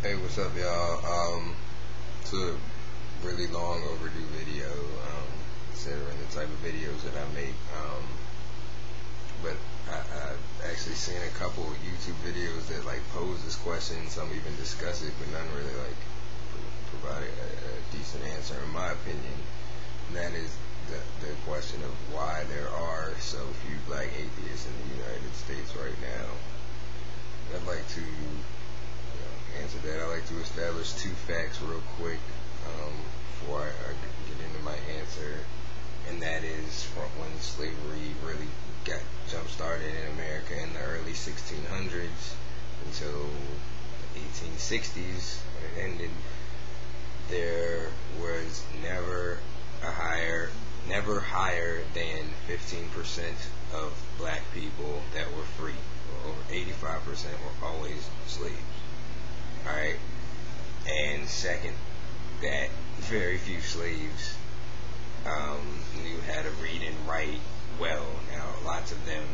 Hey, what's up, y'all? It's a really long overdue video, considering the type of videos that I make. But I've actually seen a couple of YouTube videos that pose this question. Some even discuss it, but none really provide a decent answer, in my opinion. And that is the question of why there are so few black atheists in the United States right now. I'd like to answer that. I'd like to establish two facts real quick before I get into my answer, and that is from when slavery really got jump-started in America in the early 1600s until the 1860s when it ended. There was never higher than 15% of black people that were free. Over 85% were always slaves. Alright? And second, that very few slaves knew how to read and write well. Now, lots of them,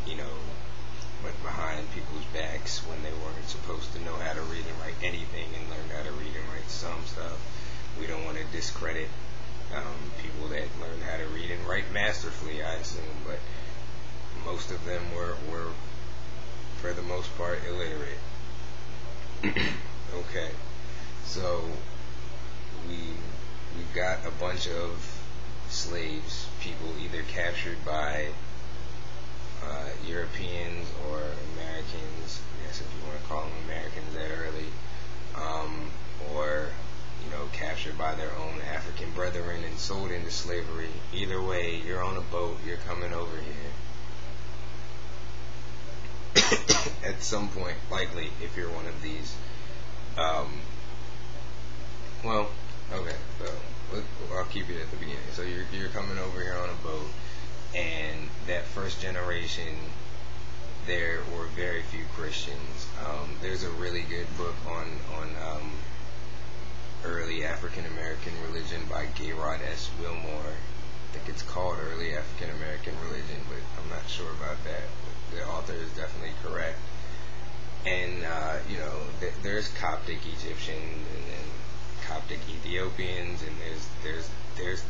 went behind people's backs when they weren't supposed to know how to read and write anything and learned how to read and write some stuff. We don't want to discredit people that learned how to read and write masterfully, I assume, but most of them were for the most part, illiterate. Okay, so we've got a bunch of slaves, people either captured by Europeans or Americans, I guess if you want to call them Americans that early, or captured by their own African brethren and sold into slavery. Either way, you're on a boat, you're coming over here. At some point, likely, if you're one of these. I'll keep it at the beginning. So you're coming over here on a boat, and that first generation, there were very few Christians. There's a really good book on early African-American religion by Gayraud Wilmore. I think it's called Early African-American Religion, but I'm not sure about that. But the author is definitely correct. And there's Coptic Egyptians and then Coptic Ethiopians, and there's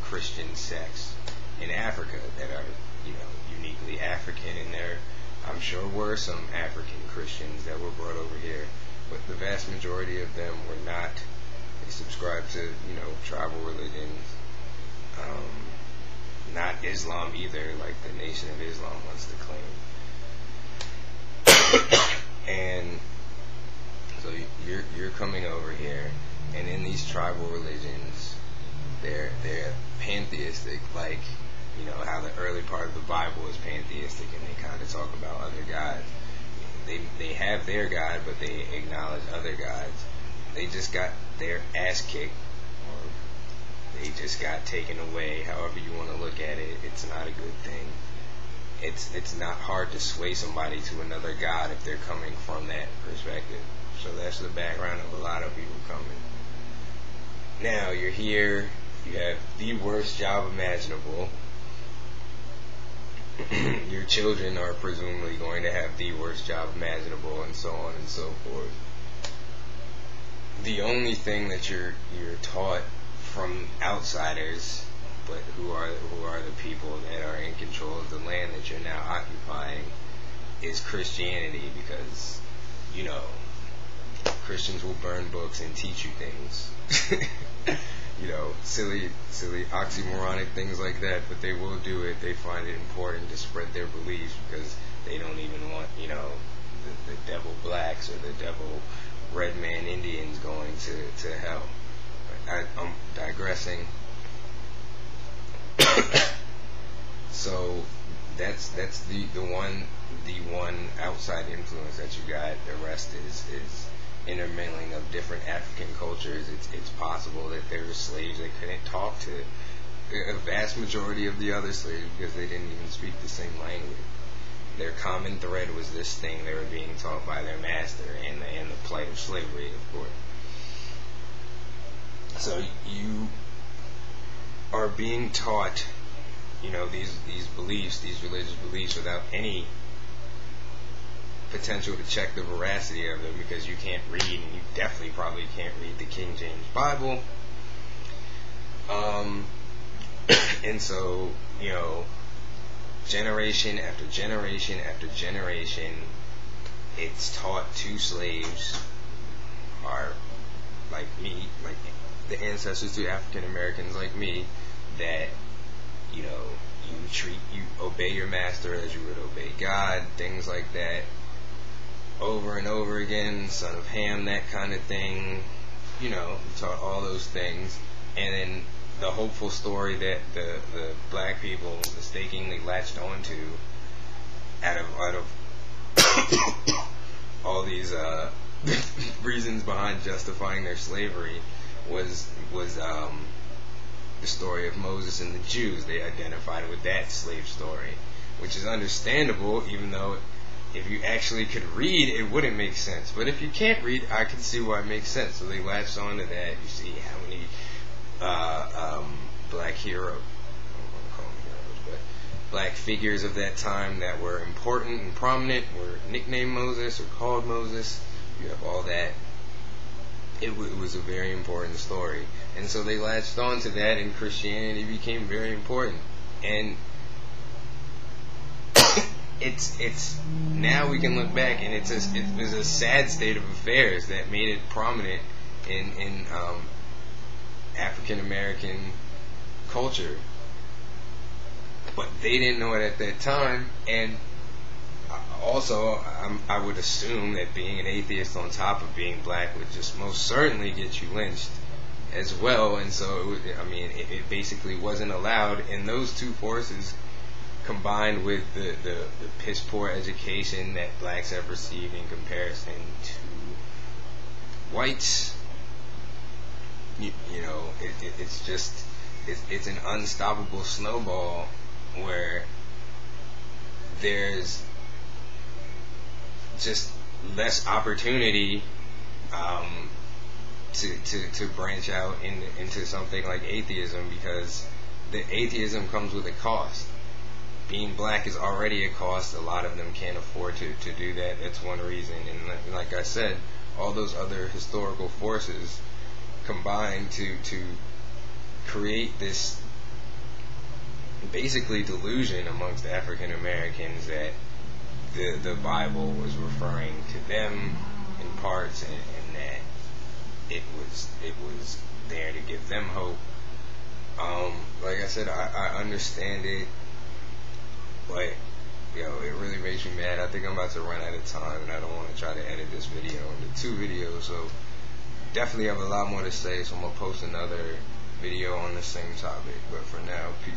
Christian sects in Africa that are uniquely African, and there I'm sure were some African Christians that were brought over here, but the vast majority of them were not. They subscribed to tribal religions, not Islam either, like the Nation of Islam wants to claim. And so you're coming over here, and in these tribal religions, they're pantheistic, like how the early part of the Bible is pantheistic, and they kind of talk about other gods. They have their God, but they acknowledge other gods. They just got their ass kicked, or they just got taken away. However you want to look at it, it's not a good thing. It's not hard to sway somebody to another god if they're coming from that perspective. So that's the background of a lot of people coming. Now you're here, you have the worst job imaginable. Your children are presumably going to have the worst job imaginable, and so on and so forth. The only thing that you're taught from outsiders, but who are the people that are in control of the land that you're now occupying, is Christianity, because Christians will burn books and teach you things. Silly oxymoronic things like that, but they will do it. They find it important to spread their beliefs because they don't even want the devil blacks or the devil red man Indians going to hell. I'm digressing. So that's the one outside influence that you got. The rest is intermingling of different African cultures. It's possible that there were slaves that couldn't talk to a vast majority of the other slaves because they didn't even speak the same language. Their common thread was this thing they were being taught by their master, and the plight of slavery, of course. So you are being taught, these beliefs, these religious beliefs, without any potential to check the veracity of them, because you can't read, and you definitely probably can't read the King James Bible. And so, generation after generation after generation, it's taught to slaves, are like me, like the ancestors to African Americans like me, that you obey your master as you would obey God, things like that, over and over again. Son of Ham, that kind of thing. Taught all those things, and then the hopeful story that the black people mistakenly latched onto out of all these reasons behind justifying their slavery was the story of Moses and the Jews. They identified with that slave story, which is understandable, even though if you actually could read, it wouldn't make sense. But if you can't read, I can see why it makes sense. So they latched onto that. You see how many black heroes, I don't want to call them heroes, but black figures of that time that were important and prominent were nicknamed Moses or called Moses. You have all that. It was a very important story, and so they latched on to that, and Christianity became very important. And it's now we can look back, and it was a sad state of affairs that made it prominent in African American culture, but they didn't know it at that time. And also, I would assume that being an atheist on top of being black would just most certainly get you lynched as well. And so, it basically wasn't allowed. And those two forces, combined with the piss poor education that blacks have received in comparison to whites, it's an unstoppable snowball where there's just less opportunity to branch out into something like atheism, because the atheism comes with a cost. Being black is already a cost. A lot of them can't afford to do that. That's one reason. And like I said, all those other historical forces combined to create this basically delusion amongst African Americans that the Bible was referring to them in parts, and that it was there to give them hope. Like I said, I understand it, but it really makes me mad. I think I'm about to run out of time, and I don't want to try to edit this video into 2 videos, so definitely have a lot more to say, so I'm going to post another video on the same topic. But for now, peace.